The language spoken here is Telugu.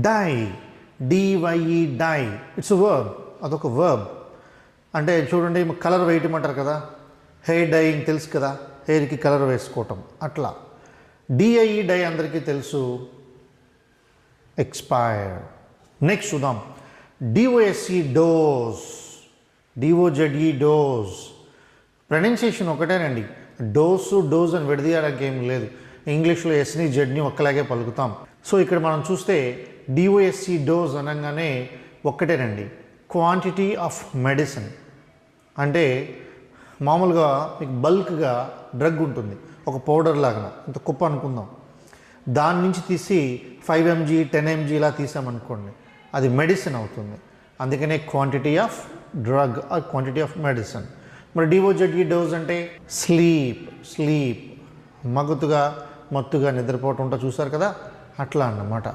డై, డివైఈ డై, ఇట్స్ వర్బ్, అదొక వర్బ్. అంటే చూడండి, కలర్ వేయటం అంటారు కదా, హెయిర్ డైయింగ్ తెలుసు కదా, హెయిర్కి కలర్ వేసుకోవటం అట్లా. డిఐఈ డై అందరికీ తెలుసు, ఎక్స్పైర్. నెక్స్ట్ చూద్దాం, డిఓఎస్ఈ డోస్, డిఓజెడ్ఈ డోస్. ప్రొనౌన్సియేషన్ ఒకటేనండి, డోస్ అని విడదీయడానికి ఏం లేదు. ఇంగ్లీష్లో ఎస్ని జెడ్ని ఒక్కలాగే పలుకుతాం. సో ఇక్కడ మనం చూస్తే డిఓఎస్ఈ డోస్ అనగానే ఒక్కటేనండి, క్వాంటిటీ ఆఫ్ మెడిసిన్. అంటే మామూలుగా మీకు బల్క్గా డ్రగ్ ఉంటుంది, ఒక పౌడర్ లాగా, ఇంత కుప్ప అనుకుందాం. దాని నుంచి తీసి 5 mg 10 mg ఇలా తీసామనుకోండి, అది మెడిసిన్ అవుతుంది. అందుకనే quantity of drug are quantity of medicine. మరి డిఓజెడ్ఈ డోస్ అంటే స్లీప్, మత్తుగా నిద్రపోవటం ఉంటా చూసారు కదా, అట్లా అన్నమాట.